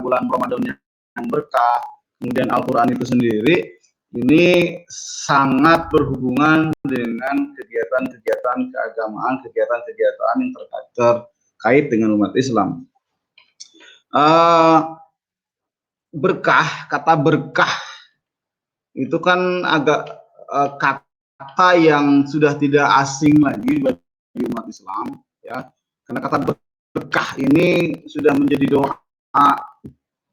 bulan Ramadan yang berkah, kemudian Al-Quran itu sendiri, ini sangat berhubungan dengan kegiatan-kegiatan keagamaan, kegiatan-kegiatan yang terkait dengan umat Islam. Berkah, kata berkah itu kan agak kata yang sudah tidak asing lagi bagi umat Islam, ya, karena kata berkah ini sudah menjadi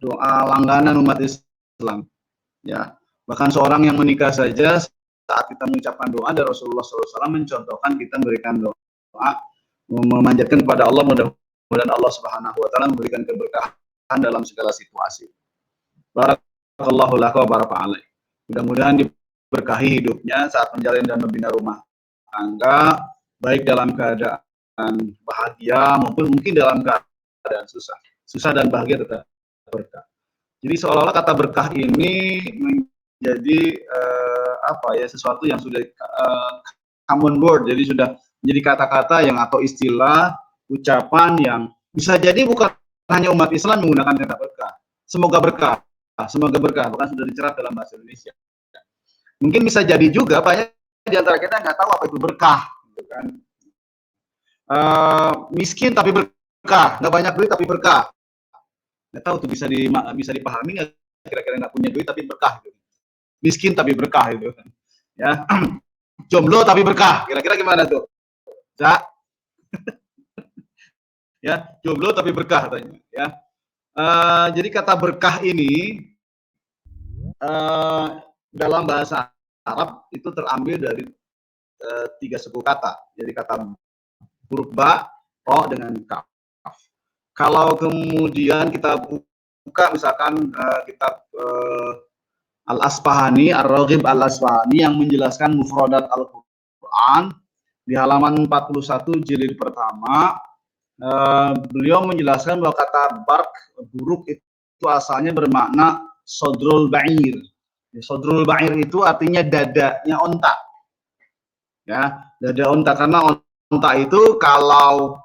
doa langganan umat Islam, ya. Bahkan seorang yang menikah saja saat kita mengucapkan doa dari Rasulullah SAW mencontohkan kita memberikan doa memanjatkan kepada Allah, mudah-mudahan Allah Subhanahu Wa Taala memberikan keberkahan dalam segala situasi. Barakallahu laka wa baraka alaik. Mudah-mudahan diberkahi hidupnya saat menjalin dan membina rumah tangga, baik dalam keadaan bahagia maupun mungkin dalam keadaan susah dan bahagia tetap berkah. Jadi seolah-olah kata berkah ini menjadi sesuatu yang sudah common word, jadi sudah menjadi kata-kata yang atau istilah ucapan yang bisa jadi bukan hanya umat Islam menggunakan kata berkah. Semoga berkah, bahkan sudah dicerat dalam bahasa Indonesia. Mungkin bisa jadi juga banyak di antara kita nggak tahu apa itu berkah, gitu kan. Miskin tapi berkah, nggak banyak duit tapi berkah. Nggak tahu tuh bisa dipahami nggak kira-kira nggak punya duit tapi berkah, gitu. Miskin tapi berkah itu, ya. Jomblo tapi berkah, kira-kira gimana tuh? Ya, jomblo tapi berkah katanya, ya. Jadi kata berkah ini dalam bahasa Arab itu terambil dari 3 suku kata. Jadi kata huruf ba, ro dengan kaf. Kalau kemudian kita buka misalkan kitab Al-Asfahani, Ar-Raghib Al-Asfahani yang menjelaskan mufradat Al-Quran di halaman 41 jilid pertama, beliau menjelaskan bahwa kata bark, buruk itu asalnya bermakna sodrul ba'ir. Sodrul ba'ir itu artinya dadanya onta, ya, dada onta, karena onta itu kalau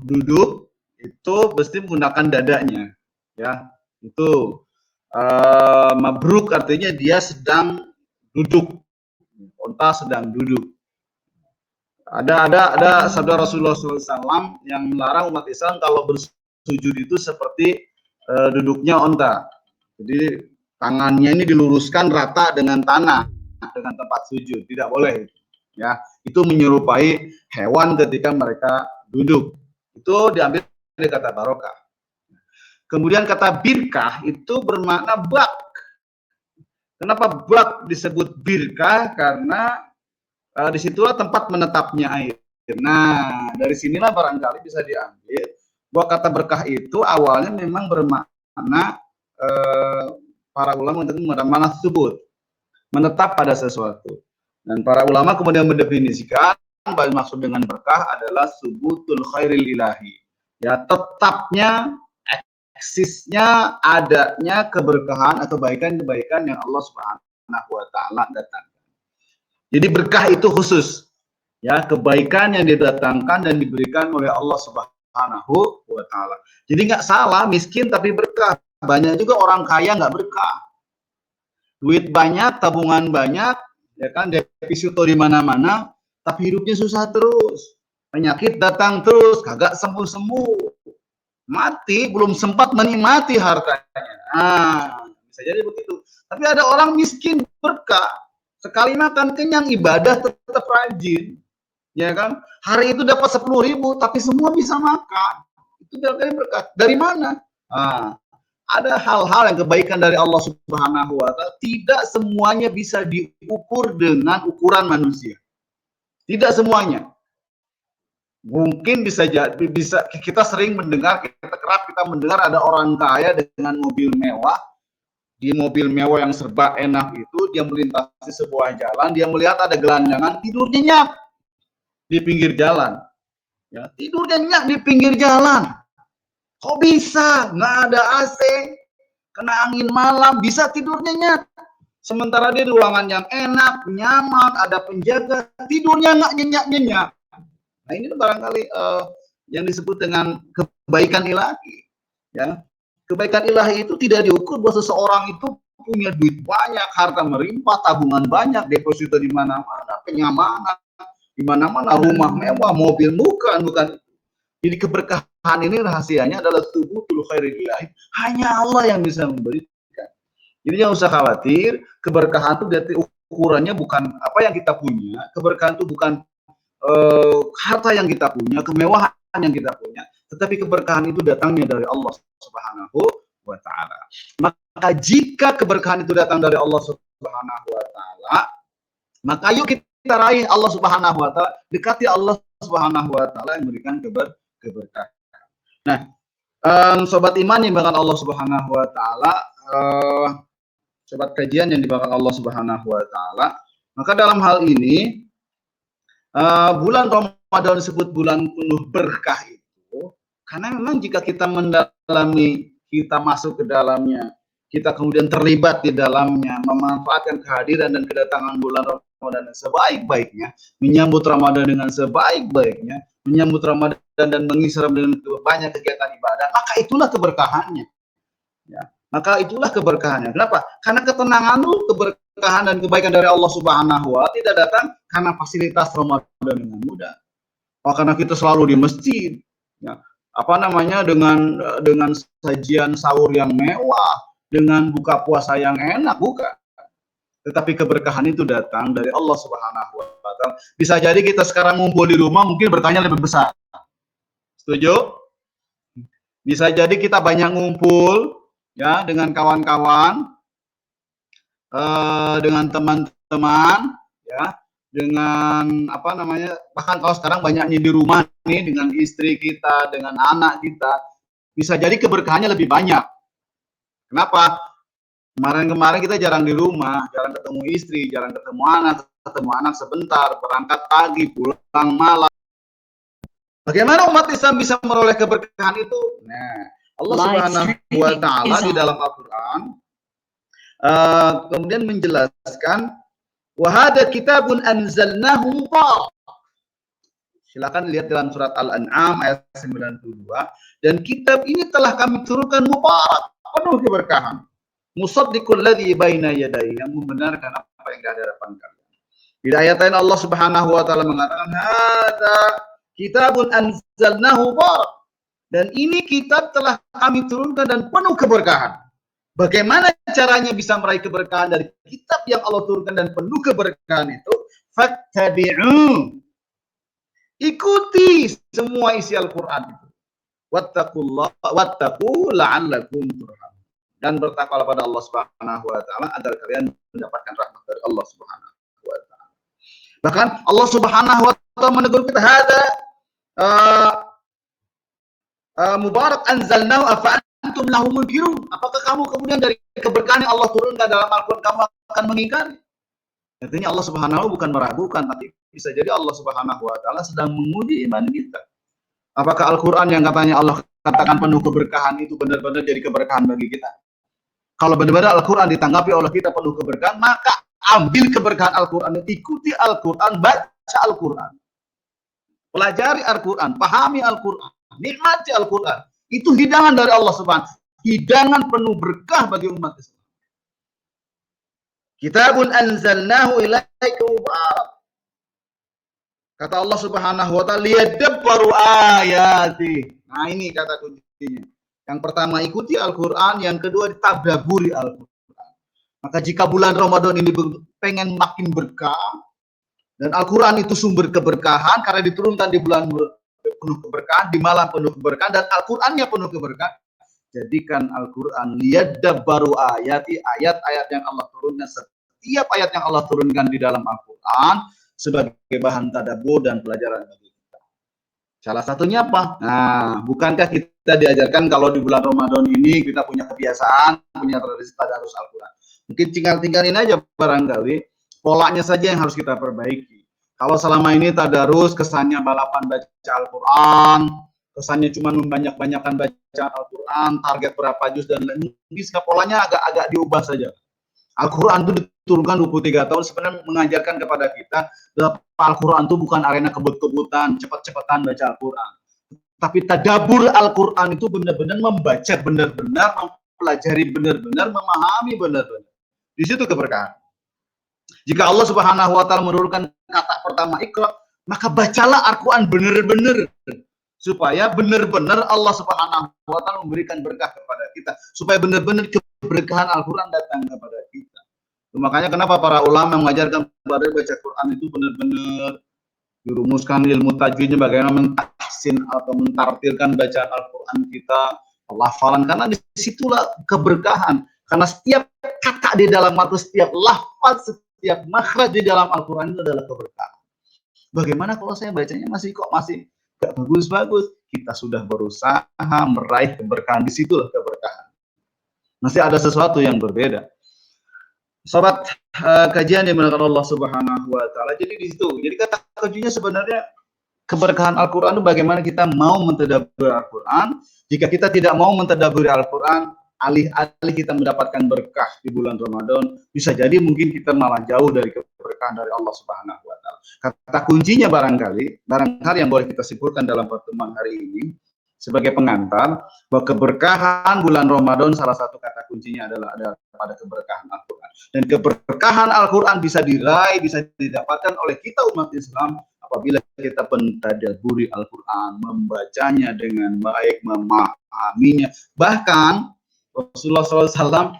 duduk itu mesti menggunakan dadanya, ya. Itu mabruk artinya dia sedang duduk, onta sedang duduk. Ada sabda Rasulullah SAW yang melarang umat Islam kalau bersujud itu seperti duduknya onta. Jadi tangannya ini diluruskan rata dengan tanah, dengan tempat sujud, tidak boleh, ya. Itu menyerupai hewan ketika mereka duduk. Itu diambil dari kata barokah. Kemudian kata birkah itu bermakna bak. Kenapa bak disebut birkah? Karena disitulah tempat menetapnya air. Nah, dari sinilah barangkali bisa diambil bahwa kata berkah itu awalnya memang bermakna para ulama untuk mana subut, menetap pada sesuatu. Dan para ulama kemudian mendefinisikan bahwa maksud dengan berkah adalah subutul khairil ilahi. Ya, tetapnya, eksisnya, adanya keberkahan atau kebaikan-kebaikan yang Allah Subhanahu wa Ta'ala datangkan. Jadi berkah itu khusus, ya, kebaikan yang didatangkan dan diberikan oleh Allah Subhanahu wa Ta'ala. Jadi nggak salah miskin tapi berkah. Banyak juga orang kaya nggak berkah, duit banyak, tabungan banyak, ya kan, deposito di mana-mana, tapi hidupnya susah terus, penyakit datang terus, kagak sembuh-sembuh, mati belum sempat menikmati hartanya. Bisa jadi begitu. Tapi ada orang miskin berkah, sekali makan kenyang, ibadah tetap rajin, ya kan, hari itu dapat 10.000 tapi semua bisa makan, itu berkah. Dari mana? Ada hal-hal yang kebaikan dari Allah Subhanahu wa Ta'ala, tidak semuanya bisa diukur dengan ukuran manusia. Tidak semuanya. Mungkin bisa kita sering mendengar, kerap kita mendengar ada orang kaya dengan mobil mewah. Di mobil mewah yang serba enak itu dia melintasi sebuah jalan, dia melihat ada gelandangan, tidur nyenyak di pinggir jalan. Ya, tidur nyenyak di pinggir jalan. Kok bisa? Nggak ada AC, kena angin malam, bisa tidur nyenyak. Sementara dia di ruangan yang enak, nyaman, ada penjaga, tidurnya nggak nyenyak-nyenyak. Nah, ini barangkali yang disebut dengan kebaikan ilahi. Ya, kebaikan ilahi itu tidak diukur bahwa seseorang itu punya duit banyak, harta melimpah, tabungan banyak, deposito di mana-mana, kenyamanan di mana-mana, rumah mewah, mobil, bukan. Jadi keberkahan ini rahasianya adalah tubuhul khairil ilahi. Hanya Allah yang bisa memberikan. Jadi jangan usah khawatir, keberkahan itu berarti ukurannya bukan apa yang kita punya, keberkahan itu bukan harta yang kita punya, kemewahan yang kita punya, tetapi keberkahan itu datangnya dari Allah Subhanahu wa taala. Maka jika keberkahan itu datang dari Allah Subhanahu wa taala, maka yuk kita raih Allah Subhanahu wa taala, dekati Allah Subhanahu wa taala yang memberikan keberkahan. Nah, sobat iman yang dimuliakan Allah Subhanahu wa taala, sobat kajian yang dimuliakan Allah Subhanahu wa taala, maka dalam hal ini bulan Ramadan disebut bulan penuh berkah itu karena memang jika kita mendalami, kita masuk ke dalamnya, kita kemudian terlibat di dalamnya, memanfaatkan kehadiran dan kedatangan bulan Ramadan sebaik-baiknya, menyambut Ramadan dengan sebaik-baiknya, menyambut Ramadan dan mengisi Ramadan dengan banyak kegiatan ibadah, maka itulah keberkahannya. Ya, maka itulah keberkahannya. Kenapa? Karena ketenangan itu, keberkahan dan kebaikan dari Allah Subhanahu wa taala tidak datang karena fasilitas Ramadan dengan mudah. Oh, karena kita selalu di masjid, ya, apa namanya, dengan sajian sahur yang mewah, dengan buka puasa yang enak, bukan. Tetapi keberkahan itu datang dari Allah Subhanahu wa taala. Bisa jadi kita sekarang ngumpul di rumah mungkin berkahnya lebih besar. Setuju? Bisa jadi kita banyak ngumpul ya dengan kawan-kawan, dengan teman-teman, ya, dengan apa namanya, bahkan kalau sekarang banyaknya di rumah nih dengan istri kita, dengan anak kita, bisa jadi keberkahannya lebih banyak. Kenapa? Kemarin-kemarin kita jarang di rumah, jarang ketemu istri, jarang ketemu anak sebentar, berangkat pagi, pulang malam. Bagaimana umat Islam bisa meroleh keberkahan itu? Nah, Allah Subhanahu wa taala di dalam Al-Qur'an kemudian menjelaskan wa hadza kitabun anzalnahu mubarak. Silakan lihat dalam surat Al-An'am ayat 92, dan kitab ini telah kami turunkan mubarak, penuh keberkahan. Musaddiqul ladzi baina yadayhi, yang membenarkan apa yang ada di hadapan kalian. Di ayat lain Allah Subhanahu wa taala mengatakan hadza kitabun anzalnahu mubarak, dan ini kitab telah kami turunkan dan penuh keberkahan. Bagaimana caranya bisa meraih keberkahan dari kitab yang Allah turunkan dan penuh keberkahan itu? Fattabi'u, ikuti semua isi Al-Quran itu. Wattaqullah wattaqu la'allakum turhamun, dan bertakwalah pada Allah Subhanahu wa taala agar kalian mendapatkan rahmat dari Allah Subhanahu wa taala. Bahkan Allah Subhanahu wa taala menegur kita, hadza mubarak anzalnahu afa antum lahu munkirun. Apakah kamu kemudian dari keberkahan yang Allah turunkan dalam Al-Quran kamu akan mengingkari? Artinya Allah Subhanahu bukan meragukan, tapi bisa jadi Allah Subhanahu wa taala sedang menguji iman kita. Apakah Al-Quran yang katanya Allah katakan penuh keberkahan itu benar-benar jadi keberkahan bagi kita? Kalau benar-benar Al-Quran ditanggapi oleh kita penuh keberkahan, maka ambil keberkahan Al-Quran, ikuti Al-Quran, baca Al-Quran, pelajari Al-Quran, pahami Al-Quran, nikmati Al-Quran. Itu hidangan dari Allah Subhanahu, hidangan penuh berkah bagi umat Islam. Kitabun anzalnahu ilaika mubarak. Kata Allah Subhanahu wa taala, liyadabbaru ayati. Nah, ini kata kuncinya. Yang pertama ikuti Al-Qur'an, yang kedua ditadabburi Al-Qur'an. Maka jika bulan Ramadan ini pengen makin berkah, dan Al-Qur'an itu sumber keberkahan karena diturunkan di bulan penuh keberkahan, di malam penuh keberkahan, dan Al-Qur'annya penuh keberkahan, jadikan Al-Qur'an liyadabbaru ayati, ayat-ayat yang Allah turunkan, setiap ayat yang Allah turunkan di dalam Al-Qur'an sebagai bahan tadabbur dan pelajaran bagi kita. Salah satunya apa? Nah, bukankah kita diajarkan kalau di bulan Ramadan ini kita punya kebiasaan, punya tradisi tadarus Al-Quran? Mungkin tinggal-tinggalin aja barangkali, polanya saja yang harus kita perbaiki. Kalau selama ini tadarus kesannya balapan baca Al-Quran, kesannya cuma membanyak-banyakan baca Al-Quran, target berapa juz dan lain-lain, mungkin polanya agak-agak diubah saja. Al-Quran itu diturunkan 23 tahun sebenarnya mengajarkan kepada kita bahwa Al-Quran itu bukan arena kebut-kebutan, cepat-cepatan baca Al-Quran. Tapi tadabbur Al-Quran itu benar-benar membaca, benar-benar mempelajari, benar-benar memahami, benar-benar. Di situ keberkahan. Jika Allah Subhanahu wa taala menurunkan kata pertama Iqra, maka bacalah Al-Quran benar-benar, supaya benar-benar Allah Subhanahu wa taala memberikan berkah kepada kita, supaya benar-benar keberkahan Al-Quran datang kepada kita. Makanya kenapa para ulama mengajarkan kepada baca Quran itu benar-benar dirumuskan ilmu tajwidnya, bagaimana mentahsin atau mentartilkan bacaan Al-Quran kita, hafalan, karena disitulah keberkahan. Karena setiap kata di dalam atau setiap lafaz, setiap makhraj di dalam Al-Quran itu adalah keberkahan. Bagaimana kalau saya bacanya masih gak bagus-bagus? Kita sudah berusaha meraih keberkahan, disitulah keberkahan. Masih ada sesuatu yang berbeda. Sobat kajian dimuliakan Allah Subhanahu wa taala. Jadi di situ. Jadi kata kuncinya sebenarnya keberkahan Al-Qur'an itu bagaimana kita mau mentadabbur Al-Qur'an. Jika kita tidak mau mentadabbur Al-Qur'an, alih-alih kita mendapatkan berkah di bulan Ramadan, bisa jadi mungkin kita malah jauh dari keberkahan dari Allah Subhanahu wa taala. Kata kuncinya barangkali yang boleh kita simpulkan dalam pertemuan hari ini sebagai pengantar, bahwa keberkahan bulan Ramadan salah satu kata kuncinya adalah pada keberkahan Al-Quran. Dan keberkahan Al-Quran bisa diraih, bisa didapatkan oleh kita umat Islam apabila kita mentadabburi Al-Quran, membacanya dengan baik, memahaminya. Bahkan Rasulullah SAW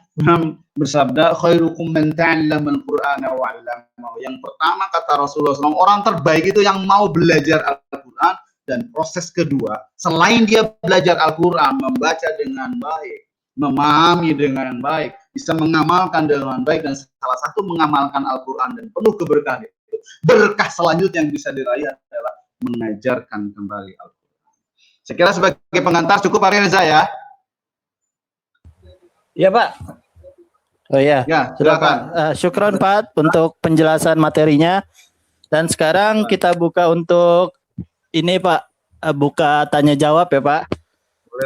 bersabda, khairukum man ta'allama al-Qur'ana wa 'allamahu. Yang pertama kata Rasulullah SAW, orang terbaik itu yang mau belajar Al-Quran. Dan proses kedua, selain dia belajar Al-Quran, membaca dengan baik, memahami dengan baik, bisa mengamalkan dengan baik, dan salah satu mengamalkan Al-Quran dan penuh keberkahan itu, berkah selanjutnya yang bisa diraih adalah mengajarkan kembali Al-Quran. Saya kira sebagai pengantar cukup Pak Reza ya. Ya Pak. Oh ya, silakan. Syukron Pak untuk penjelasan materinya. Dan sekarang kita buka untuk ini Pak, buka tanya jawab ya Pak.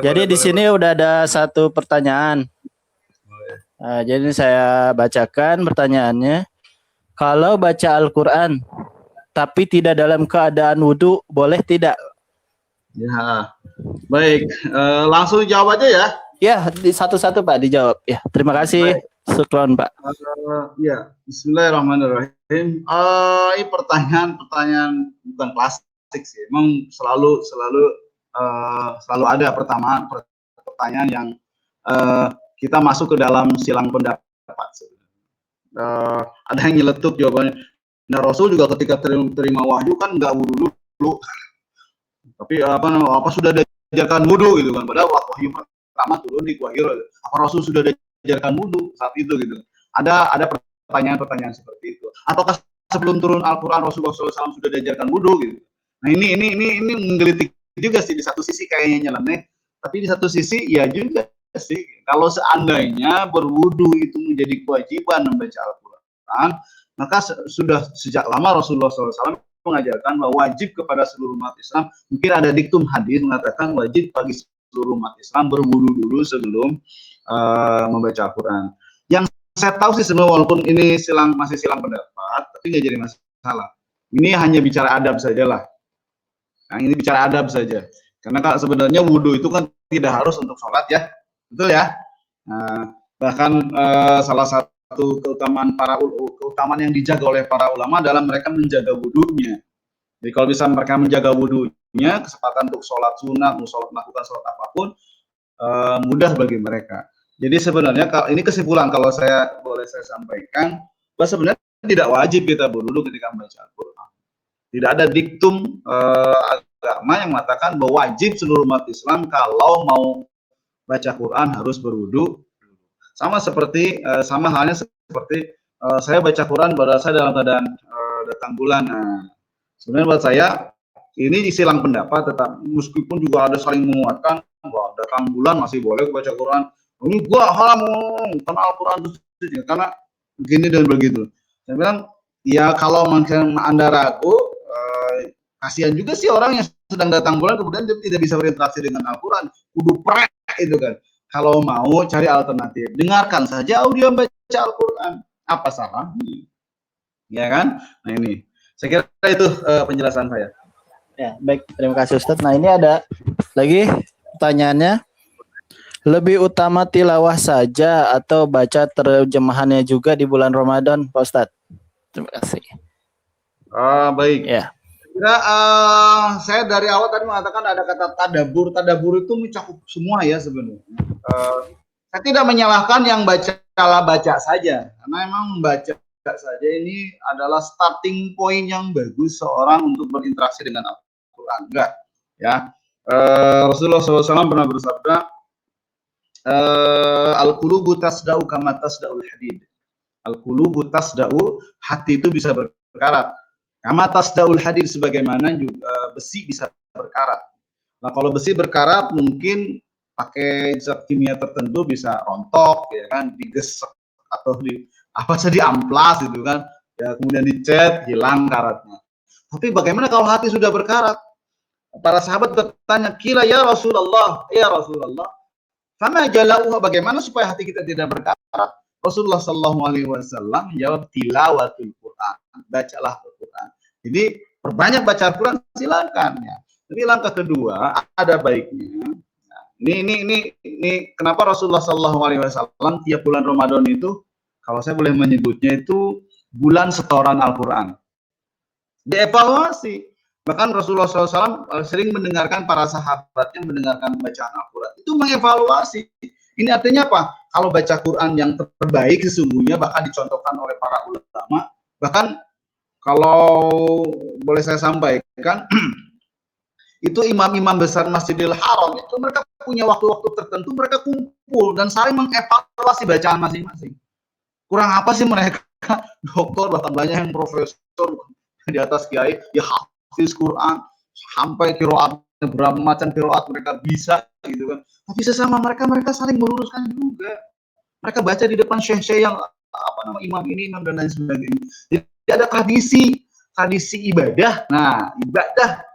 Jadi di sini udah ada satu pertanyaan. Jadi saya bacakan pertanyaannya. Kalau baca Al-Quran tapi tidak dalam keadaan wudhu, boleh tidak? Ya, baik. Langsung jawab aja ya. Ya, satu-satu Pak dijawab. Ya, terima kasih. Syukron Pak. Ya, Bismillahirrahmanirrahim. Ini pertanyaan bukan klasik sih. Emang selalu ada pertanyaan yang kita masuk ke dalam silang pendapat. Ada yang nyeletuk jawabannya. Nah, Rasul juga ketika terima wahyu kan nggak wudhu dulu, tapi apa sudah diajarkan wudhu gitu kan? Padahal wahyu pertama turun di wahyu. Apa Rasul sudah diajarkan wudhu saat itu gitu? Ada pertanyaan-pertanyaan seperti itu. Ataukah sebelum turun Al-Quran Rasulullah SAW sudah diajarkan wudhu gitu? Nah ini menggelitik juga sih, di satu sisi kayaknya nyeleneh, tapi di satu sisi ya juga sih, kalau seandainya berwudu itu menjadi kewajiban membaca Al-Quran, maka sudah sejak lama Rasulullah SAW mengajarkan bahwa wajib kepada seluruh umat Islam. Mungkin ada diktum hadis mengatakan wajib bagi seluruh umat Islam berwudu dulu sebelum membaca Al-Quran. Yang saya tahu sih sebenarnya, walaupun ini masih silang pendapat, tapi nggak jadi masalah. Ini hanya bicara adab sajalah. Nah, ini bicara adab saja. Karena sebenarnya wudhu itu kan tidak harus untuk sholat ya. Betul ya? Nah, bahkan salah satu keutamaan yang dijaga oleh para ulama adalah mereka menjaga wudhunya. Jadi kalau bisa mereka menjaga wudhunya, kesempatan untuk sholat sunat, melakukan sholat apapun, mudah bagi mereka. Jadi sebenarnya ini kesimpulan kalau saya boleh sampaikan, bahwa sebenarnya tidak wajib kita berwudhu ketika membaca Al-Quran. Tidak ada diktum agama yang mengatakan bahwa wajib seluruh umat Islam kalau mau baca Quran harus berwudu. Sama halnya seperti saya baca Quran pada saya dalam keadaan datang bulan. Nah, sebenarnya buat saya ini silang pendapat, tetap meskipun juga ada saling menguatkan bahwa datang bulan masih boleh baca Quran. Ini gua haram karena Al-Quran itu karena begini dan begitu. Saya bilang ya kalau mungkin Anda ragu, kasihan juga sih orang yang sedang datang bulan kemudian dia tidak bisa berinteraksi dengan Al-Quran, kudu prek itu kan. Kalau mau cari alternatif, dengarkan saja audio baca Al-Quran, apa salah? Ya kan? Nah ini, saya kira itu penjelasan saya. Ya, baik. Terima kasih Ustadz. Nah, ini ada lagi pertanyaannya. Lebih utama tilawah saja atau baca terjemahannya juga di bulan Ramadan, Pak Ustadz? Terima kasih. Baik. Ya. Kira saya dari awal tadi mengatakan ada kata tadabur. Tadabur itu mencakup semua ya sebenarnya. Saya tidak menyalahkan yang baca saja, karena memang membaca saja ini adalah starting point yang bagus seorang untuk berinteraksi dengan Al-Quran. Enggak, ya. Rasulullah SAW pernah bersabda, al-qulubu tasda'u kama tasda'ul hadid. Al-qulubu tasda'u, hati itu bisa berkarat. Kama tasda'ul hadid, sebagaimana juga besi bisa berkarat. Nah, kalau besi berkarat mungkin pakai zat kimia tertentu bisa rontok, ya kan, digesek atau diamplas gitu kan, ya kemudian dicat, hilang karatnya. Tapi bagaimana kalau hati sudah berkarat? Para sahabat bertanya, kira ya Rasulullah, sama jalauha, bagaimana supaya hati kita tidak berkarat? Rasulullah Shallallahu Alaihi Wasallam menjawab, tilawatul Quran, bacalah Al-Quran. Jadi perbanyak baca Al-Quran, silakan ya. Jadi langkah kedua ada baiknya. Nah, ini kenapa Rasulullah Shallallahu Alaihi Wasallam tiap bulan Ramadan itu, kalau saya boleh menyebutnya itu bulan setoran Al-Quran. Dievaluasi. Bahkan Rasulullah SAW sering mendengarkan para sahabatnya mendengarkan bacaan Al-Quran. Itu mengevaluasi. Ini artinya apa? Kalau baca Quran yang terbaik sesungguhnya, bahkan dicontohkan oleh para ulama, bahkan kalau boleh saya sampaikan, itu imam-imam besar Masjidil Haram, itu mereka punya waktu-waktu tertentu, mereka kumpul dan saling mengevaluasi bacaan masing-masing. Kurang apa sih mereka? Doktor, bahkan banyak yang profesor di atas kiai, ya hafiz Quran, sampai kiroat, berapa macam kiroat mereka bisa gitu kan. Tapi sesama mereka saling meluruskan juga. Mereka baca di depan syekh-syekh yang imam ini, imam dan lain sebagainya. Jadi ada tradisi ibadah. Nah, ibadah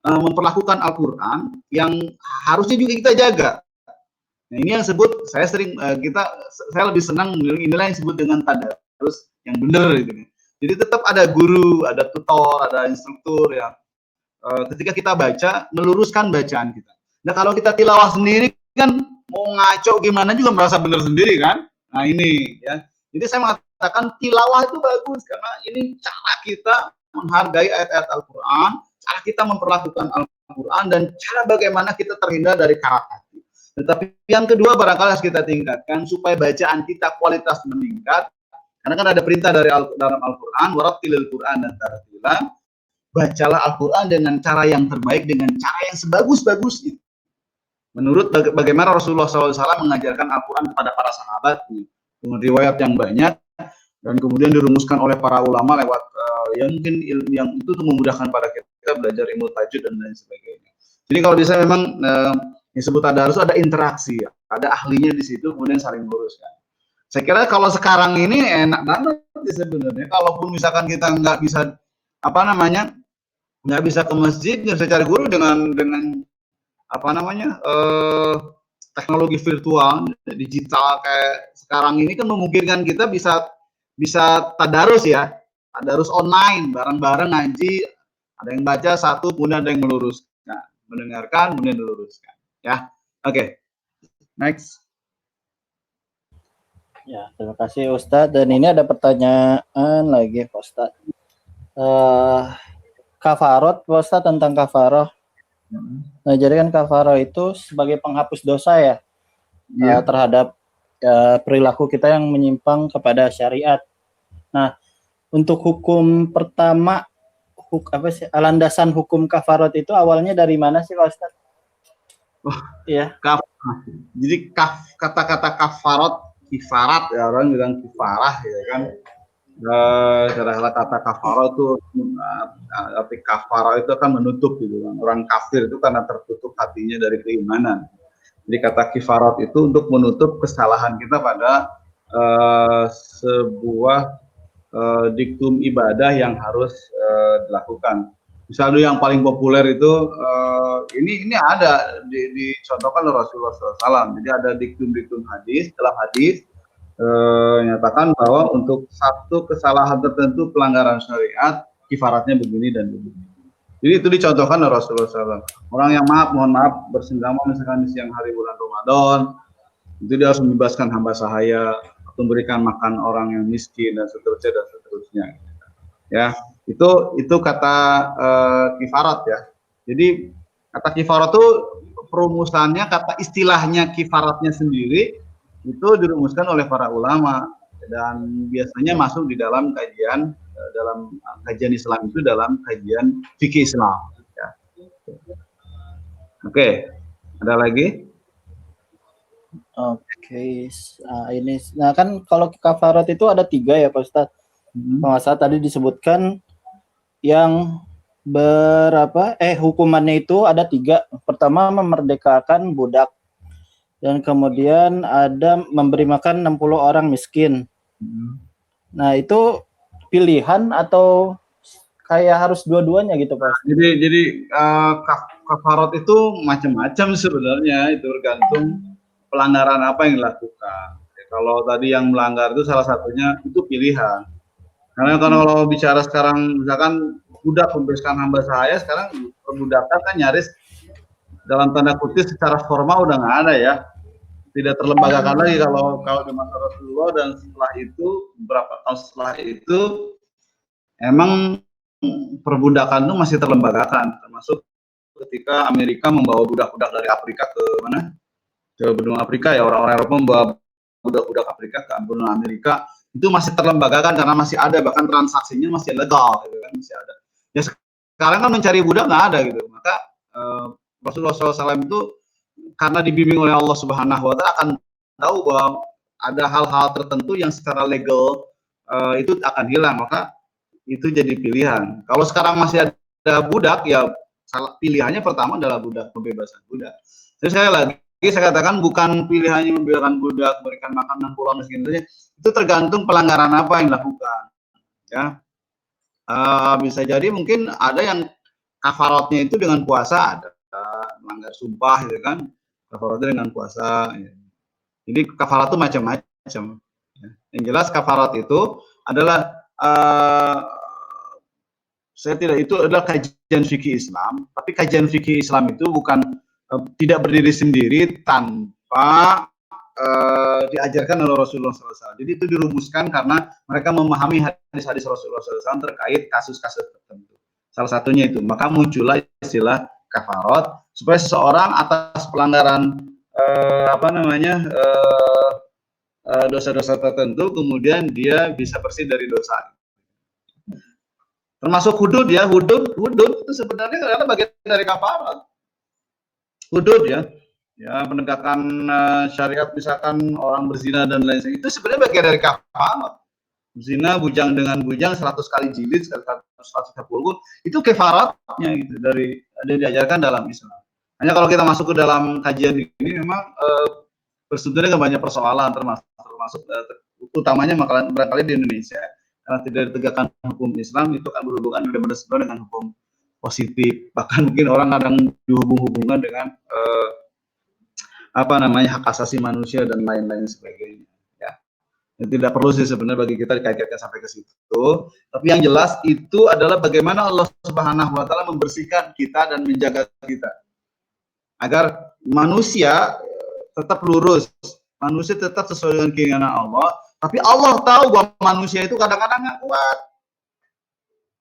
memperlakukan Al-Quran yang harusnya juga kita jaga. Nah, ini yang sebut, saya lebih senang inilah yang disebut dengan tadarus yang benar gitu. Jadi tetap ada guru, ada tutor, ada instruktur yang ketika kita baca meluruskan bacaan kita. Nah, kalau kita tilawah sendiri kan mau ngaco gimana juga merasa benar sendiri kan. Nah, ini ya. Jadi saya mengatakan tilawah itu bagus karena ini cara kita menghargai ayat-ayat Al-Quran, cara kita memperlakukan Al-Quran, dan cara bagaimana kita terhindar dari karat hati. Tetapi yang kedua barangkali harus kita tingkatkan supaya bacaan kita kualitas meningkat. Karena kan ada perintah dalam Al-Quran, warattilil Quran dan tartila, bacalah Al-Quran dengan cara yang terbaik, dengan cara yang sebagus-bagus itu. Menurut bagaimana Rasulullah SAW mengajarkan Al-Quran kepada para sahabat, dengan riwayat yang banyak, dan kemudian dirumuskan oleh para ulama lewat yang mungkin yang itu untuk memudahkan pada kita belajar ilmu tajwid dan lain sebagainya. Jadi kalau bisa memang disebut harus ada interaksi, ya. Ada ahlinya di situ, kemudian saling meluruskan. Saya kira kalau sekarang ini enak banget sebenarnya. Kalaupun misalkan kita nggak bisa nggak bisa ke masjid, nggak bisa cari guru dengan teknologi virtual, digital kayak sekarang ini kan memungkinkan kita bisa tadarus ya, tadarus online, bareng-bareng ngaji, ada yang baca satu, kemudian ada yang meluruskan, mendengarkan, kemudian meluruskan. Ya, oke. Next. Ya, terima kasih Ustadz. Dan ini ada pertanyaan lagi Pak Ustadz. Kafarot, Pak Ustadz, tentang kafaroh. Nah, jadi kan kafaroh itu sebagai penghapus dosa ya, terhadap perilaku kita yang menyimpang kepada syariat. Nah, untuk hukum pertama, landasan hukum kafarot itu awalnya dari mana sih Pak Ustadz? Iya. Jadi kata-kata kafarot, kifarat ya, orang bilang kifarah ya kan. Kata kafarah itu arti kafarah itu kan menutup gitu kan. Orang kafir itu karena tertutup hatinya dari keimanan. Jadi kata kifarat itu untuk menutup kesalahan kita pada sebuah diktum ibadah yang harus dilakukan. Misalnya yang paling populer itu ini ada dicontohkan oleh Rasulullah SAW. Jadi ada diktum hadis, dalam hadis menyatakan bahwa untuk satu kesalahan tertentu pelanggaran syariat kifaratnya begini dan begini. Jadi itu dicontohkan oleh Rasulullah SAW. Orang yang mohon maaf bersenggama misalkan di siang hari bulan Ramadan, itu dia harus membebaskan hamba sahaya, memberikan makan orang yang miskin dan seterusnya dan seterusnya. Ya, itu kata kifarat ya. Jadi kata kifarat itu perumusannya, kata istilahnya kifaratnya sendiri itu dirumuskan oleh para ulama dan biasanya masuk di dalam kajian Islam itu dalam kajian fikih Islam. Ya. Oke, ada lagi? Oke, ini, nah kan kalau kafarat itu ada 3 ya Pak Ustadz. Kalau nggak salah tadi disebutkan yang hukumannya itu ada 3. Pertama memerdekakan budak, dan kemudian ada memberi makan 60 orang miskin. Nah itu pilihan atau kayak harus dua-duanya gitu Pak? Jadi kafarat itu macam-macam sebenarnya, itu tergantung pelanggaran apa yang dilakukan. Kalau tadi yang melanggar itu salah satunya itu pilihan. Karena kalau bicara sekarang misalkan budak membebaskan hamba sahaya, sekarang perbudakan kan nyaris dalam tanda kutip secara formal udah nggak ada ya, tidak terlembagakan lagi kalau di masa Rasulullah, dan setelah itu beberapa tahun setelah itu emang perbudakan itu masih terlembagakan, termasuk ketika Amerika membawa budak-budak dari Afrika ke mana, ke benua Afrika ya, orang-orang Eropa membawa budak-budak Afrika ke benua Amerika, itu masih terlembagakan karena masih ada, bahkan transaksinya masih legal gitu kan, masih ada. Ya sekarang kan mencari budak nggak ada gitu, maka Rasulullah SAW itu karena dibimbing oleh Allah Subhanahu Wa Taala akan tahu bahwa ada hal-hal tertentu yang secara legal itu akan hilang, maka itu jadi pilihan. Kalau sekarang masih ada budak, ya pilihannya pertama adalah budak, pembebasan budak. Jadi saya katakan bukan pilihannya membebaskan budak, berikan makan 60 orang miskin saja. Itu tergantung pelanggaran apa yang dilakukan. Ya, bisa jadi mungkin ada yang kafaratnya itu dengan puasa, ada melanggar sumpah, gitu kan? Kafaratnya dengan puasa. Ya. Jadi kafarat itu macam-macam. Ya. Yang jelas kafarat itu adalah itu adalah kajian fikih Islam, tapi kajian fikih Islam itu bukan tidak berdiri sendiri tanpa diajarkan oleh Rasulullah SAW. Jadi itu dirumuskan karena mereka memahami hadis-hadis Rasulullah SAW terkait kasus-kasus tertentu. Salah satunya itu, maka muncullah istilah kafarat supaya seseorang atas pelanggaran dosa-dosa tertentu kemudian dia bisa bersih dari dosa. Termasuk hudud ya, hudud itu sebenarnya adalah bagian dari kafarat. Hudud ya, penegakan syariat, misalkan orang berzina dan lain sebagainya, itu sebenarnya bagian dari kafarat. Zina bujang dengan bujang 100 kali jilid, 110 itu kafaratnya gitu, dari diajarkan dalam Islam. Hanya kalau kita masuk ke dalam kajian ini memang bersentuhan dengan banyak persoalan, termasuk utamanya barangkali di Indonesia. Karena tidak ditegakkan hukum Islam, itu kan berhubungan dengan hukum positif, bahkan mungkin orang kadang dihubung-hubungkan dengan hak asasi manusia dan lain-lain sebagainya. Ya, tidak perlu sih sebenarnya bagi kita dikaitkan sampai ke situ. Tapi yang jelas itu adalah bagaimana Allah Subhanahu Wa Taala membersihkan kita dan menjaga kita agar manusia tetap lurus, manusia tetap sesuai dengan keinginan Allah. Tapi Allah tahu bahwa manusia itu kadang-kadang nggak kuat.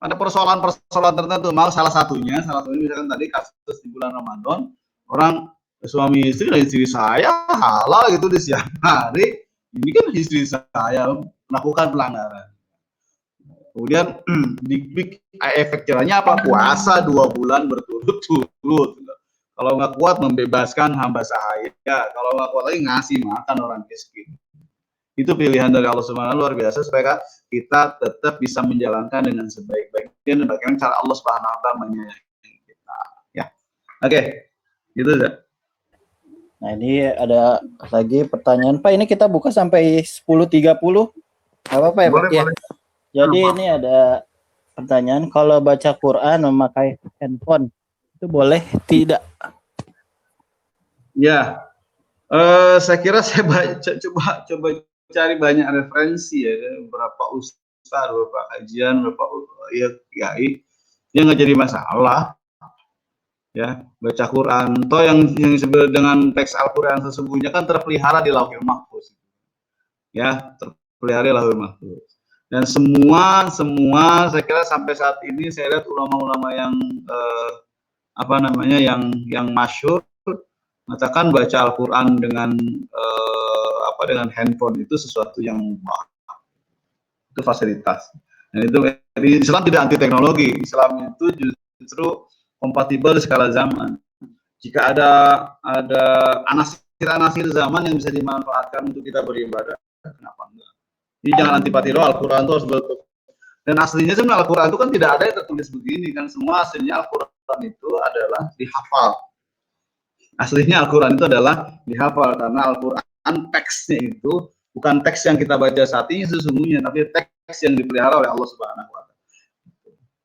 Ada persoalan-persoalan tertentu. Mau salah satunya misalkan tadi kasus di bulan Ramadan, orang suami istri dan istri saya halal gitu di siang hari, ini kan istri saya melakukan pelanggaran. Kemudian efek jerahnya apa? Puasa 2 bulan berturut-turut. Kalau nggak kuat membebaskan hamba sahaya, kalau nggak kuat lagi ngasih makan orang miskin. Itu pilihan dari Allah Subhanahu luar biasa supaya kita tetap bisa menjalankan dengan sebaik-baiknya dan bagaimana cara Allah Subhanahu wa taala menyayangi kita. Ya. Oke. Gitu ya. Nah, ini ada lagi pertanyaan Pak, ini kita buka sampai 10.30. Apa-apa ya, Pak? Ya. Jadi ini ada pertanyaan, kalau baca Quran memakai handphone itu boleh tidak? Ya. Saya kira saya coba cari banyak referensi ya, beberapa ustaz, beberapa kajian, beberapa kiai ya nggak jadi masalah. Ya, baca Quran. Toh yang disebut dengan teks Al-Quran sesungguhnya kan terpelihara di Lauhul Mahfuz. Ya, terpelihara di Lauhul Mahfuz. Dan semua saya kira sampai saat ini saya lihat ulama-ulama yang yang masyhur mengatakan baca Al-Quran dengan dengan handphone itu sesuatu yang itu fasilitas. Dan itu Islam tidak anti teknologi. Islam itu justru kompatibel di skala zaman. Jika ada anasir-anasir zaman yang bisa dimanfaatkan untuk kita beribadah, kenapa enggak? Jadi jangan antipati doa. Al-Quran itu harus betul. Dan aslinya sebenarnya Al-Quran itu kan tidak ada yang tertulis begini kan, semua aslinya Al-Quran itu adalah dihafal. Aslinya Al-Quran itu adalah dihafal karena Al-Quran teksnya itu bukan teks yang kita baca saat ini sesungguhnya, tapi teks yang dipelihara oleh Allah Subhanahu wa Ta'ala.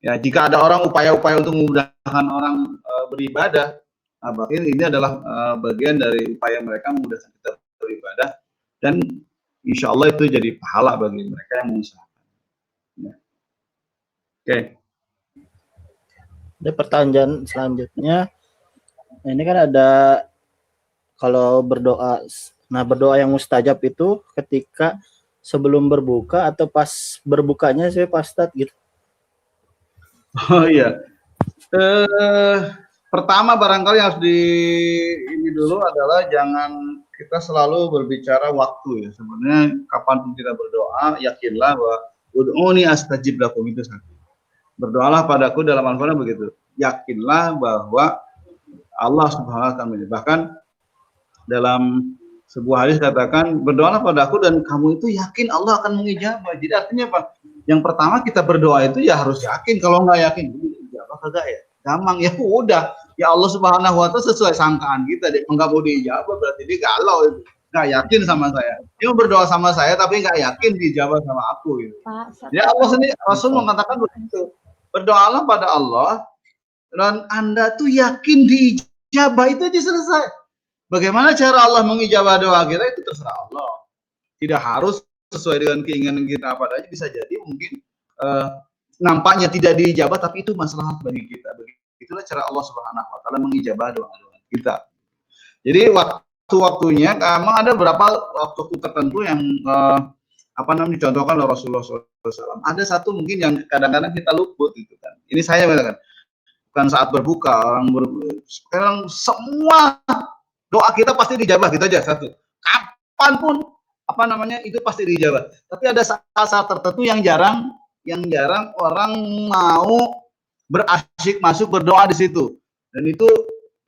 Ya, jika ada orang upaya-upaya untuk memudahkan orang beribadah, bahkan ini adalah bagian dari upaya mereka memudahkan kita beribadah, dan insya Allah itu jadi pahala bagi mereka yang mengusahakan. Ya. Oke. Ada pertanyaan selanjutnya. Nah, ini kan ada kalau berdoa. Nah, berdoa yang mustajab itu ketika sebelum berbuka atau pas berbukanya sih Pak Ustadz gitu. Oh iya. Pertama barangkali harus ini dulu adalah jangan kita selalu berbicara waktu ya. Sebenarnya kapanpun kita berdoa, yakinlah bahwa ud'uni astajib lakum, itu satu. Berdoalah padaku dalam Al-Quran begitu. Yakinlah bahwa Allah Subhanahu wa Ta'ala, bahkan dalam sebuah hadis katakan berdoalah padaku dan kamu itu yakin Allah akan mengijabah. Jadi artinya apa? Yang pertama kita berdoa itu ya harus yakin. Kalau nggak yakin, ijabah kagak ya? Gampang ya udah. Ya Allah Subhanahu wa Ta'ala sesuai sangkaan kita. Dia nggak mau diijabah berarti dia galau itu. Nggak yakin sama saya. Dia berdoa sama saya tapi nggak yakin diijabah sama aku gitu. Ya Allah sendiri, Rasul mengatakan begitu. Berdoalah pada Allah dan Anda tuh yakin diijabah, itu aja selesai. Bagaimana cara Allah mengijabah doa kita itu terserah Allah. Tidak harus sesuai dengan keinginan kita apa saja, bisa jadi mungkin nampaknya tidak diijabah tapi itu masalah bagi kita. Begitulah cara Allah Subhanahu wa Ta'ala mengijabah doa-doa kita. Jadi waktu-waktunya memang ada beberapa waktu tertentu yang dicontohkan oleh Rasulullah SAW. Ada satu mungkin yang kadang-kadang kita luput gitu kan. Ini saya katakan bukan saat berbuka, sekarang semua doa kita pasti dijabah gitu aja satu. Kapanpun itu pasti dijabah. Tapi ada saat-saat tertentu yang jarang orang mau berasyik masuk berdoa di situ. Dan itu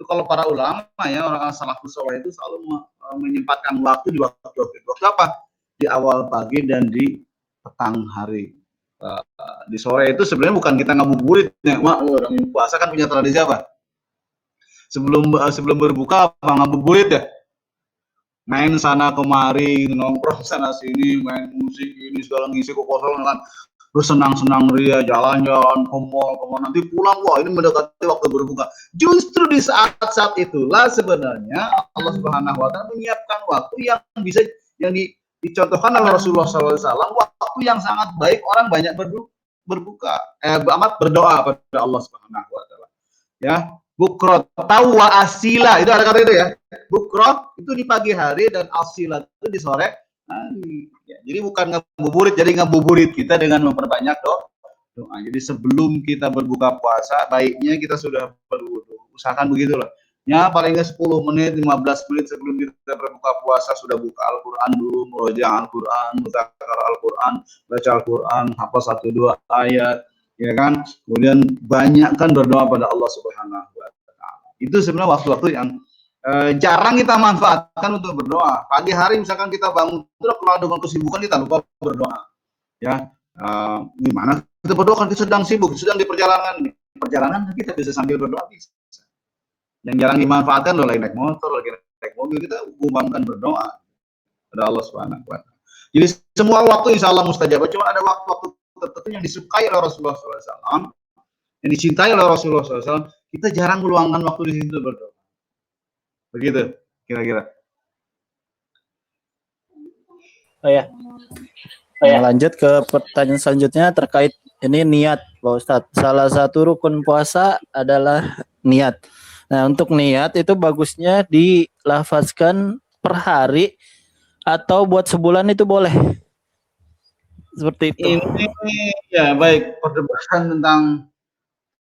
kalau para ulama ya, orang salafus saleh itu selalu menyempatkan waktu di waktu apa? Di awal pagi dan di petang hari. Di sore itu sebenarnya bukan kita ngabuburit ya. Orang puasa kan punya tradisi apa? Sebelum berbuka apa ngabuburit ya? Main sana kemari, nongkrong sana sini, main musik ini segala ngisi kekosongan, terus senang-senang ria, jalan-jalan ke mall, nanti pulang, wah ini mendekati waktu berbuka. Justru di saat-saat itulah sebenarnya Allah Subhanahu wa Ta'ala menyiapkan waktu yang bisa dicontohkan oleh Rasulullah SAW, waktu yang sangat baik orang banyak berdoa pada Allah Subhanahu wa Ta'ala. Ya, bukro tahu wa asila, itu ada kata itu ya. Bukro itu di pagi hari dan asila itu di sore hari. Ya, jadi bukan ngabuburit, jadi ngabuburit kita dengan memperbanyak doa. Jadi sebelum kita berbuka puasa, baiknya kita sudah berwudu. Usahakan begitu loh. Ya paling nggak 10 menit, 15 menit sebelum kita berbuka puasa sudah buka Al-Quran dulu, murojaah Al-Quran, mudzakar Al-Quran, baca Al-Quran, hafal 1-2 ayat, ya kan. Kemudian banyakkan berdoa pada Allah Subhanahu wa Ta'ala. Itu sebenarnya waktu-waktu yang jarang kita manfaatkan untuk berdoa. Pagi hari misalkan kita bangun, terus kalau dengan kesibukan kita lupa berdoa. Ya, gimana kita berdoa kan kita sedang sibuk, sedang di perjalanan. Perjalanan kita bisa sambil berdoa bisa. Yang jarang dimanfaatkan lagi naik motor, lagi naik mobil, kita umumkan berdoa pada Allah Subhanahu wa Ta'ala. Jadi semua waktu insya Allah mustajab. Cuma ada waktu-waktu tertentu yang disukai oleh Rasulullah SAW, yang dicintai oleh Rasulullah SAW, kita jarang meluangkan waktu di situ berdoa. Begitu kira-kira. Oh ya, Nah, lanjut ke pertanyaan selanjutnya terkait ini niat, Pak Ustadz. Salah satu rukun puasa adalah niat. Nah, untuk niat itu bagusnya dilafazkan per hari atau buat sebulan itu boleh. Seperti itu. Ini ya baik, perdebatan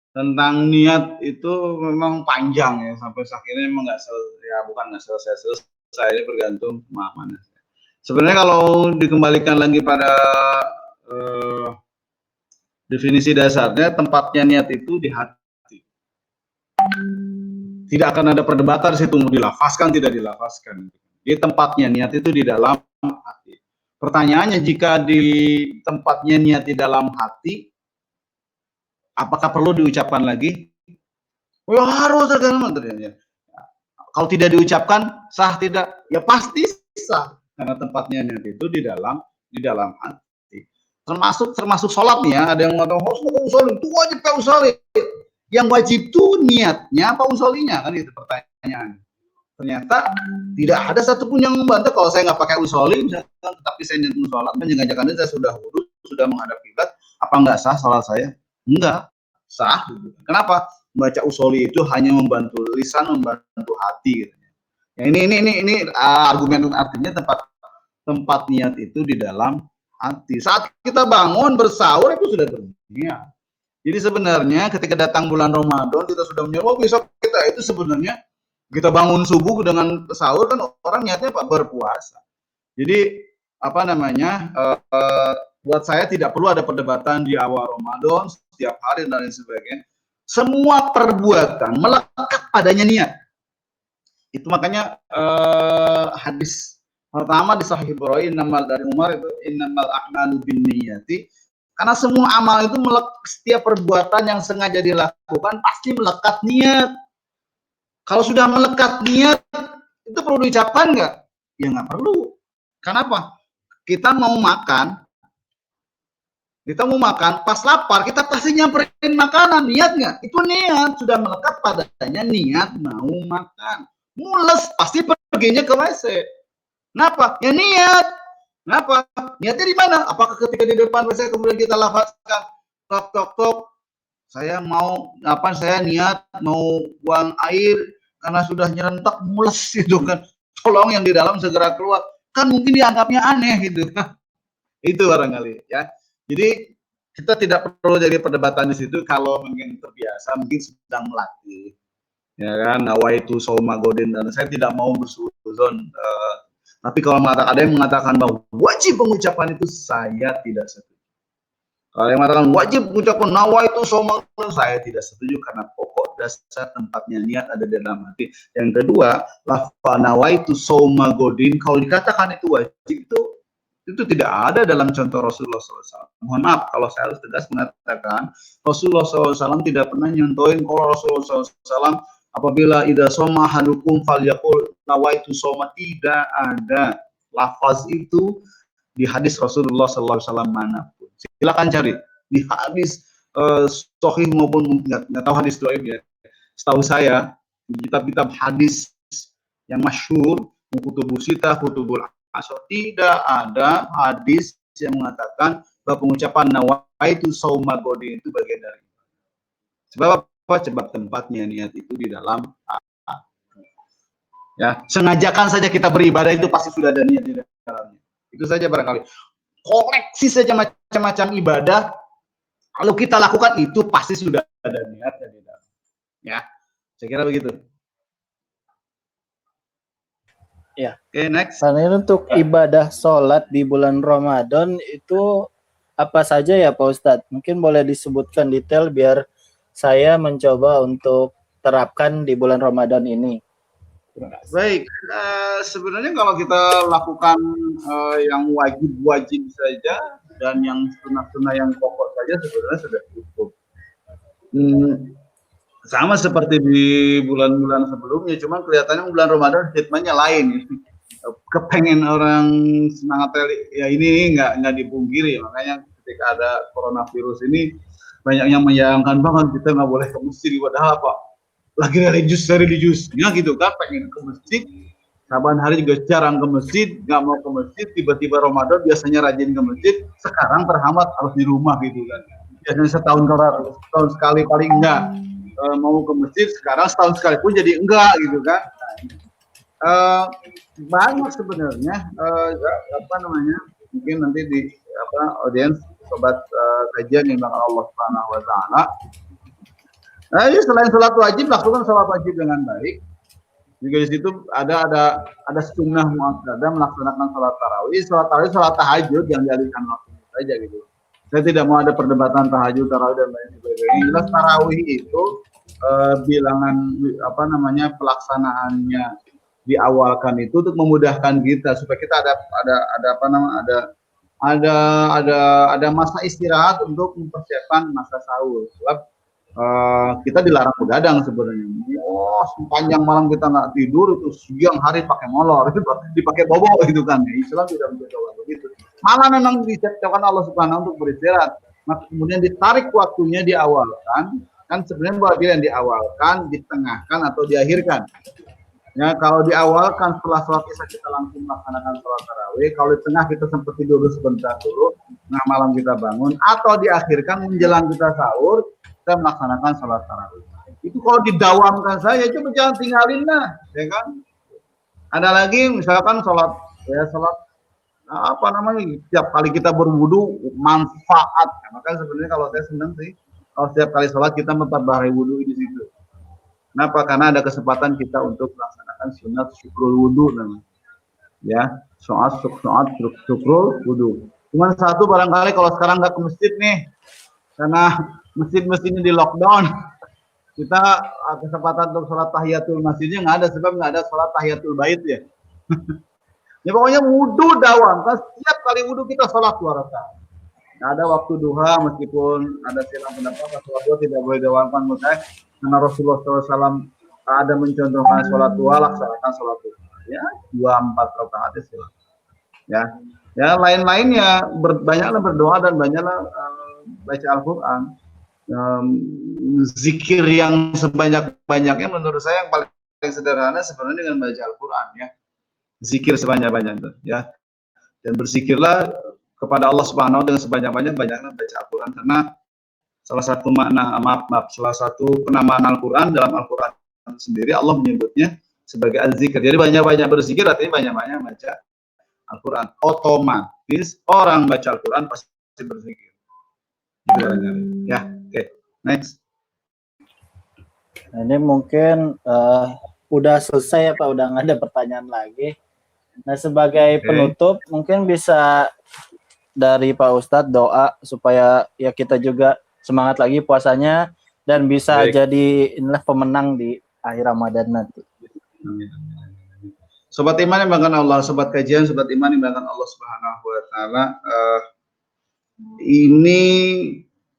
tentang niat itu memang panjang ya, sampai saat ini memang nggak selesai, ini bergantung pemahaman. Sebenarnya kalau dikembalikan lagi pada definisi dasarnya, tempatnya niat itu di hati. Tidak akan ada perdebatan situ mau dilafazkan tidak dilafazkan. Di tempatnya niat itu di dalam hati. Pertanyaannya, jika di tempatnya niat di dalam hati, apakah perlu diucapkan lagi? Oh, harus tergantung. Kalau tidak diucapkan sah tidak? Ya pasti sah, karena tempatnya niat itu di dalam hati. Termasuk sholat nih ya, ada yang ngomong harus usolin, itu wajib kau usolin. Yang wajib tuh niatnya apa usolinya, kan itu pertanyaan. Ternyata tidak ada satupun yang membantah kalau saya nggak pakai usoli, misalkan, tapi saya niat sholat, menjaga-jagaannya saya sudah wudhu, sudah menghadap kiblat, apa nggak sah sholat saya? Enggak sah. Kenapa? Baca usoli itu hanya membantu lisan, membantu hati. Gitu. Ya, ini argumen, artinya tempat niat itu di dalam hati. Saat kita bangun bersahur itu sudah berniat. Jadi sebenarnya ketika datang bulan Ramadan kita sudah menyuruh besok kita itu sebenarnya kita bangun subuh dengan sahur kan orang niatnya Pak berpuasa. Jadi apa namanya buat saya tidak perlu ada perdebatan di awal Ramadan setiap hari dan lain sebagainya. Semua perbuatan melekat padanya niat. Itu makanya hadis pertama di Sahih Bukhari dari Umar itu innamal a'malu binniyati. Karena semua amal itu setiap perbuatan yang sengaja dilakukan pasti melekat niat. Kalau sudah melekat niat, itu perlu diucapkan nggak? Ya nggak perlu. Kenapa? Kita mau makan, pas lapar, kita pasti nyamperin makanan. Niat nggak? Itu niat, sudah melekat padanya niat mau makan. Mules, pasti perginya ke WC. Kenapa? Ya niat. Kenapa? Niatnya di mana? Apakah ketika di depan WC kemudian kita lafazkan tok, saya niat mau buang air karena sudah nyerentak mules gitu kan. Tolong yang di dalam segera keluar. Kan mungkin dianggapnya aneh gitu. Itu barangkali ya. Jadi kita tidak perlu jadi perdebatan di situ kalau mungkin terbiasa, mungkin sedang melatih. Ya kan, nawaitu shauma godin, dan saya tidak mau bersuuzon. Tapi kalau ada yang mengatakan bahwa wajib pengucapan itu, saya tidak setuju. Kalau yang mengatakan wajib mengucapkan nawaitu shauma godin, saya tidak setuju karena pokok dasar tempatnya niat ada di dalam hati. Yang kedua, lafaz nawaitu shauma godin, kalau dikatakan itu wajib, itu tidak ada dalam contoh Rasulullah SAW. Mohon maaf kalau saya harus tegas mengatakan Rasulullah SAW tidak pernah nyontohin kalau Rasulullah SAW apabila idza soma hadukum falyaqul nawaitu soma, tidak ada lafaz itu di hadis Rasulullah SAW manapun. Silakan cari di hadis sahih maupun nggak tahu hadis dhaif ya. Setahu saya di kitab-kitab hadis yang masyhur, kutubus sitah, kutubul asar, tidak ada hadis yang mengatakan bahwa pengucapan nawaitu shauma godin itu bagian dari. Sebab apa? Sebab tempatnya niat itu di dalam ya, sengajakan saja kita beribadah itu pasti sudah ada niat di dalamnya. Itu saja barangkali. Koleksi saja macam-macam ibadah kalau kita lakukan itu pasti sudah ada niatnya di dalam. Ya, saya kira begitu. Ya. Oke, next. Karena untuk ibadah sholat di bulan Ramadan itu apa saja ya Pak Ustadz? Mungkin boleh disebutkan detail biar saya mencoba untuk terapkan di bulan Ramadan ini. Baik, sebenarnya kalau kita lakukan yang wajib-wajib saja dan yang sunnah-sunnah yang pokok saja sebenarnya sudah cukup. Sama seperti di bulan-bulan sebelumnya, cuma kelihatannya bulan Ramadan ritmenya lain. Kepengen orang semangat ya ini nggak dipungkiri, makanya ketika ada coronavirus ini banyak yang menyayangkan banget kita nggak boleh ke masjid, padahal apa? Lagi religius ya gitu kan, pengen ke masjid Saban hari juga jarang ke masjid, nggak mau ke masjid, tiba-tiba Ramadan biasanya rajin ke masjid, sekarang terhambat harus di rumah gitu kan. Biasanya setahun sekali paling enggak mau ke masjid, sekarang setahun sekali pun jadi enggak gitu kan. Banyak sebenarnya apa namanya, mungkin nanti di audiens sobat kajian yang bakal Allah Subhanahu wa taala. Nah, ini selain sholat wajib, lakukan sholat wajib dengan baik. Juga di situ ada sunnah muakkadah melaksanakan sholat tarawih, sholat tahajud yang dialihkan waktu saja gitu. Saya tidak mau ada perdebatan tahajud, tarawih dan lain sebagainya. Jelas tarawih itu bilangan apa namanya pelaksanaannya diawalkan itu untuk memudahkan kita supaya kita ada masa istirahat untuk mempersiapkan masa sahur. Sebab kita dilarang begadang sebenarnya. Sepanjang malam kita nggak tidur, itu siang hari pakai molor, itu dipakai bobo gitu kan. Islam tidak mencoba begitu. Malah memang diciptakan Allah Subhanahu untuk beristirahat. Nah, kemudian ditarik waktunya diawalkan, kan sebenarnya buat pilihan diawalkan, ditengahkan atau diakhirkan. Ya, kalau diawalkan setelah sholat isya kita langsung melaksanakan sholat tarawih, kalau di tengah kita sempat tidur sebentar dulu, nah malam kita bangun, atau diakhirkan menjelang kita sahur, kita melaksanakan sholat tarawih. Itu kalau didawamkan saja, itu jangan tinggalin lah, ya kan? Ada lagi misalkan sholat apa namanya, setiap kali kita berwudu manfaat. Maka sebenarnya kalau saya senang sih, kalau setiap kali sholat kita memperbaharui wudu di situ. Kenapa? Karena ada kesempatan kita untuk melaksanakan sunat syukrul wudu namanya. Ya, syukrul wudu. Cuman satu barangkali kalau sekarang nggak ke masjid nih, karena masjid-masjidnya di lockdown, kita kesempatan untuk sholat tahiyatul masjidnya nggak ada, sebab nggak ada sholat tahiyatul bait ya. Ya pokoknya wudu dawam, kan setiap kali wudu kita sholat 2 rakaat. Nah, ada waktu duha, meskipun ada silang pendapat sholat duha tidak boleh dawamkan menurut saya, karena Rasulullah SAW ada mencontohkan sholat duha, laksanakan sholat duha. Ya, 2-4 rakaat silakan. Ya, lain-lainnya banyaklah berdoa dan banyaklah baca Al-Quran. Zikir yang sebanyak-banyaknya menurut saya yang paling sederhana sebenarnya dengan baca Al-Quran ya. Zikir sebanyak-banyaknya ya. Dan berzikirlah kepada Allah Subhanahu dengan sebanyak-banyaknya baca Al-Quran, karena salah satu penamaan Al-Quran dalam Al-Quran sendiri Allah menyebutnya sebagai al-zikir. Jadi banyak-banyak berzikir artinya banyak-banyak baca Al-Quran. Otomatis orang baca Al-Quran pasti berzikir. Ya, oke. Next. Ini mungkin udah selesai ya Pak, udah nggak ada pertanyaan lagi. Nah, sebagai penutup mungkin bisa dari Pak Ustadz doa supaya ya kita juga semangat lagi puasanya dan bisa jadi inilah pemenang di akhir Ramadan nanti. Sobat iman yang bahkan Allah, sobat kajian, sobat iman yang bahkan Allah Subhanahu wa taala, ini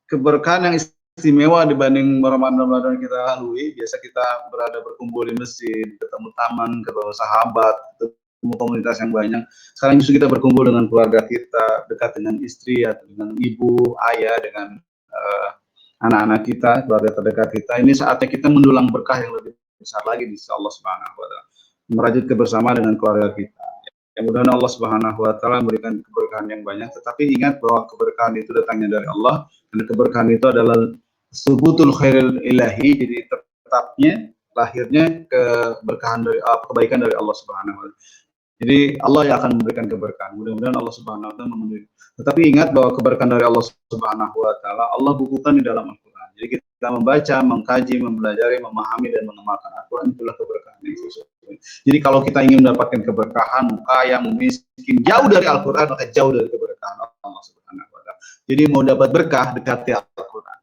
keberkahan yang istimewa dibanding Ramadan kita lalui. Biasa kita berkumpul di masjid, ketemu taman, ketemu sahabat, ketemu komunitas yang banyak. Sekarang justru kita berkumpul dengan keluarga kita, dekat dengan istri atau dengan ibu, ayah, dengan anak-anak kita, keluarga terdekat kita. Ini saatnya kita mendulang berkah yang lebih besar lagi di sisi Allah Subhanahu wa taala. Merajut kebersamaan dengan keluarga kita. Yang mudah-mudahan Allah Subhanahu wa taala memberikan keberkahan yang banyak, tetapi ingat bahwa keberkahan itu datangnya dari Allah, dan keberkahan itu adalah subutul khairil ilahi, jadi tetapnya lahirnya keberkahan dari kebaikan dari Allah Subhanahu wa taala. Jadi Allah yang akan memberikan keberkahan. Mudah-mudahan Allah Subhanahu wa taala memenuhi. Tetapi ingat bahwa keberkahan dari Allah Subhanahu wa taala Allah bukukan di dalam Al-Qur'an. Jadi kita membaca, mengkaji, mempelajari, memahami dan mengamalkan Al-Qur'an, itulah keberkahan yang sesungguhnya. Jadi kalau kita ingin mendapatkan keberkahan, kaya, miskin, jauh dari Al-Qur'an, maka jauh dari keberkahan Allah Subhanahu wa taala. Jadi mau dapat berkah, dekati Al-Qur'an.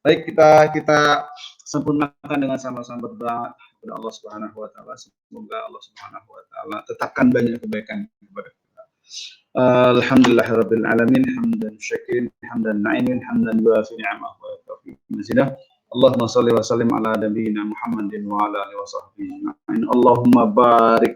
Baik, kita sempurnakan dengan sama-sama berdoa kepada Allah Subhanahu wa taala. Semoga Allah Subhanahu wa taala tetapkan banyak kebaikan kepada kita. Alhamdulillahirabbil alamin, hamdan syakirin, hamdan na'imin, hamdan yuafi ni'amahu wa yukafi mazidah. Allahumma shalli wa sallim ala nabiyyina Muhammadin wa ala alihi wa sahbihi ajma'in. Allahumma barik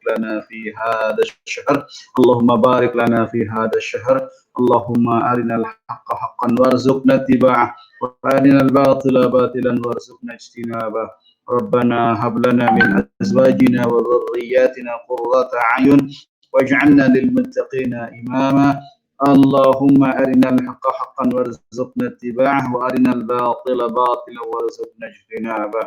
lana fi hadha asy-syahr. Allahumma barik lana fi hadha asy-syahr. Allahumma arinal haqqa haqqan warzuqna ittiba'ah wa arinal batila batilan warzuqna ijtinabah. ربنا هب لنا من أزواجنا وذرياتنا قرة أعين واجعلنا للمتقين إماما اللهم أرنا الحق حقا وارزقنا اتباعه وأرنا الباطل باطلا وارزقنا اجتنابه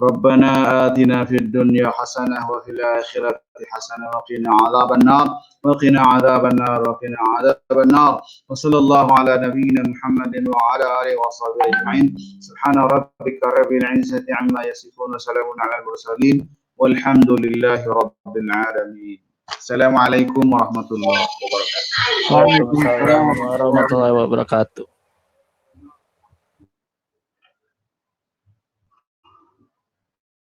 ربنا آتنا في الدنيا حسنة وفي الآخرة حسنة وقنا عذاب النار وقنا عذاب النار وقنا عذاب النار وصلى الله على نبينا محمد وعلى آله وصحبه أجمعين سبحان ربك رب العزة عما يصفون وسلام على المرسلين والحمد لله رب العالمين. Assalamualaikum warahmatullahi wabarakatuh. Waalaikumsalam warahmatullahi wabarakatuh.